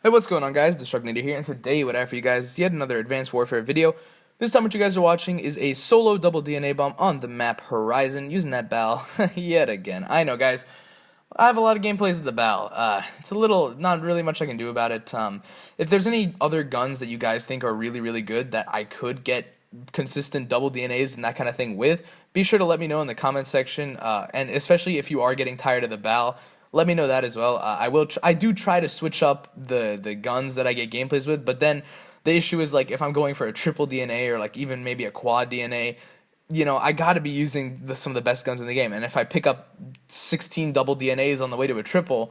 Hey, what's going on, guys? Destructinator here, and today what I have for you guys is yet another Advanced Warfare video. This time what you guys are watching is a solo double DNA bomb on the map Horizon, using that BAL yet again. I know, guys, I have a lot of gameplays of the BAL. It's a little, not really much I can do about it. If there's any other guns that you guys think are really, really good that I could get consistent double DNAs and that kind of thing with, be sure to let me know in the comment section, and especially if you are getting tired of the BAL, let me know that as well. I do try to switch up the guns that I get gameplays with, but then the issue is, like, if I'm going for a triple DNA or like even maybe a quad DNA, I got to be using some of the best guns in the game. And if I pick up 16 double DNAs on the way to a triple,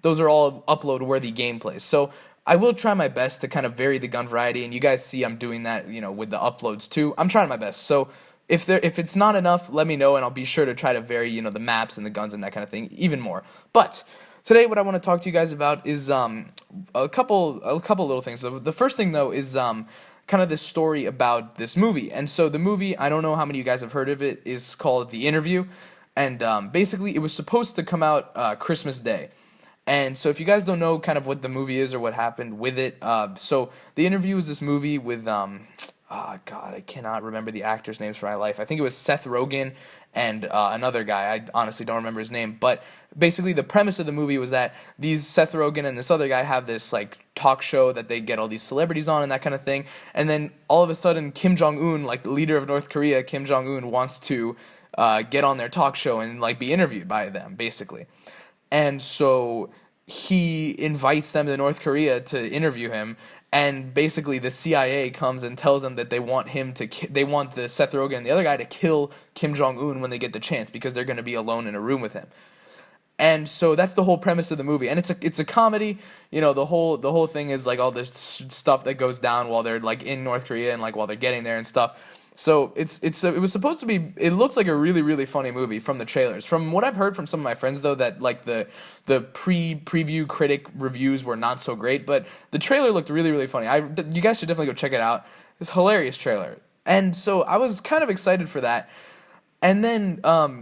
those are all upload worthy gameplays. So I will try my best to kind of vary the gun variety, and you guys see I'm doing that, with the uploads too. I'm trying my best. So if it's not enough, let me know, and I'll be sure to try to vary, the maps and the guns and that kind of thing even more. But today, what I want to talk to you guys about is a couple little things. So the first thing, though, is kind of this story about this movie. And so the movie, I don't know how many of you guys have heard of it, is called The Interview, and basically it was supposed to come out Christmas Day. And so if you guys don't know kind of what the movie is or what happened with it, so The Interview is this movie with God, I cannot remember the actors' names for my life. I think it was Seth Rogen and another guy. I honestly don't remember his name. But basically the premise of the movie was that these Seth Rogen and this other guy have this like talk show that they get all these celebrities on and that kind of thing. And then all of a sudden Kim Jong-un, like the leader of North Korea, Kim Jong-un wants to get on their talk show and like be interviewed by them, basically. And so he invites them to North Korea to interview him, and basically the CIA comes and tells them that they want they want the Seth Rogen and the other guy to kill Kim Jong-un when they get the chance, because they're going to be alone in a room with him. And so that's the whole premise of the movie, and it's a comedy. The whole thing is like all this stuff that goes down while they're like in North Korea and like while they're getting there and stuff. So it was supposed to be. It looks like a really, really funny movie from the trailers. From what I've heard from some of my friends, though, that like the preview critic reviews were not so great, but the trailer looked really, really funny. You guys should definitely go check it out. It's a hilarious trailer, and so I was kind of excited for that. And then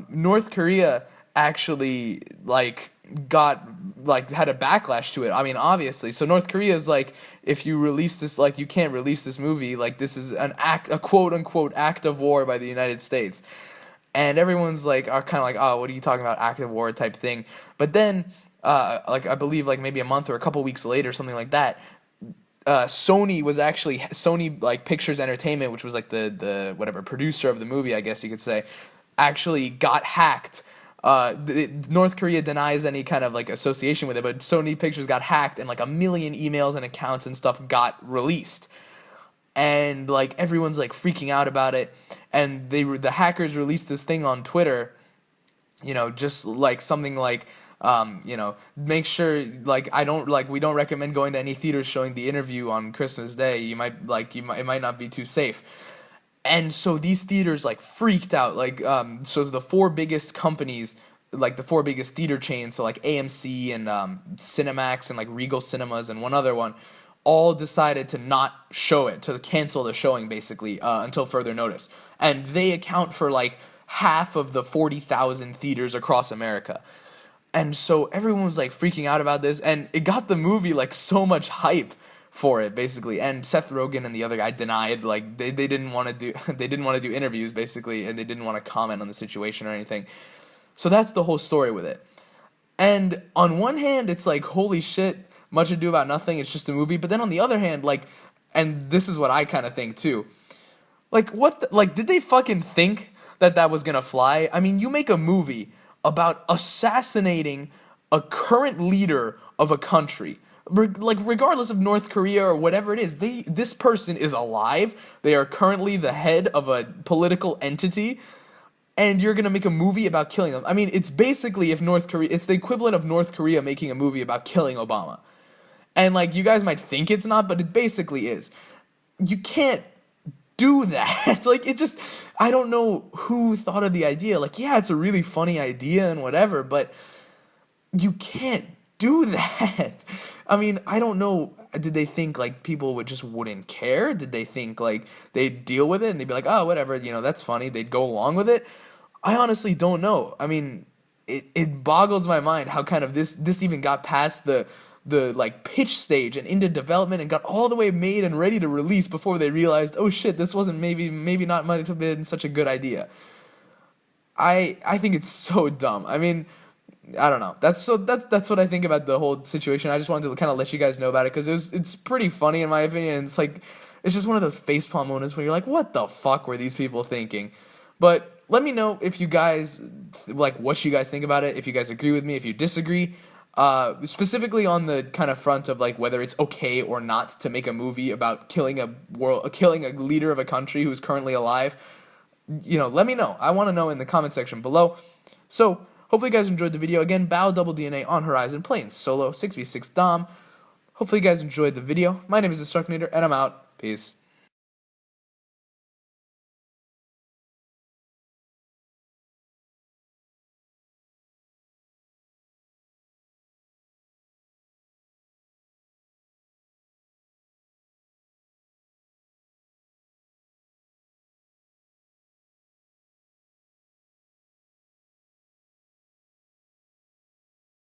North Korea actually had a backlash to it. I mean, obviously. So North Korea is like, if you release this, like, you can't release this movie. Like, this is a quote unquote act of war by the United States. And everyone's like, are kind of like, oh, what are you talking about, act of war type thing? But then, I believe like maybe a month or a couple weeks later, something like that, Sony like Pictures Entertainment, which was like the whatever producer of the movie, I guess you could say, actually got hacked. North Korea denies any kind of like association with it, but Sony Pictures got hacked, and like a million emails and accounts and stuff got released, and like everyone's like freaking out about it. And the hackers released this thing on Twitter, just like something like, make sure, like, we don't recommend going to any theaters showing The Interview on Christmas Day. It might not be too safe. And so these theaters like freaked out. Like, so the four biggest companies, like the four biggest theater chains, so like AMC and Cinemax and like Regal Cinemas and one other one, all decided to not show it, to cancel the showing basically, until further notice. And they account for like half of the 40,000 theaters across America. And so everyone was like freaking out about this, and it got the movie like so much hype for it, basically. And Seth Rogen and the other guy denied, like they didn't want to do they didn't want to do interviews, basically, and they didn't want to comment on the situation or anything. So that's the whole story with it. And on one hand, it's like, holy shit, much ado about nothing, it's just a movie. But then on the other hand, like, and this is what I kind of think too, like, did they fucking think that was gonna fly? I mean, you make a movie about assassinating a current leader of a country, like regardless of North Korea or whatever it is, this person is alive. They are currently the head of a political entity, and you're gonna make a movie about killing them. I mean, it's basically, it's the equivalent of North Korea making a movie about killing Obama. And like, you guys might think it's not, but it basically is. You can't do that. Like, I don't know who thought of the idea. Like, yeah, it's a really funny idea and whatever, but you can't do that. I mean, I don't know. Did they think like people wouldn't care? Did they think like they'd deal with it and they'd be like, oh, whatever, that's funny. They'd go along with it. I honestly don't know. I mean, it boggles my mind how kind of this even got past the the like pitch stage and into development and got all the way made and ready to release before they realized, oh shit, this wasn't maybe not might have been such a good idea. I think it's so dumb. I mean, I don't know. That's what I think about the whole situation. I just wanted to kind of let you guys know about it because it's pretty funny in my opinion. It's like it's just one of those facepalm moments where you're like, what the fuck were these people thinking? But let me know if you guys like what you guys think about it. If you guys agree with me, if you disagree. Specifically on the kind of front of like whether it's okay or not to make a movie about killing a leader of a country who's currently alive. Let me know. I want to know in the comment section below. So, hopefully you guys enjoyed the video. Again, Bao Double DNA on Horizon, playing solo, 6v6 Dom. Hopefully you guys enjoyed the video. My name is the Strucknator, and I'm out. Peace.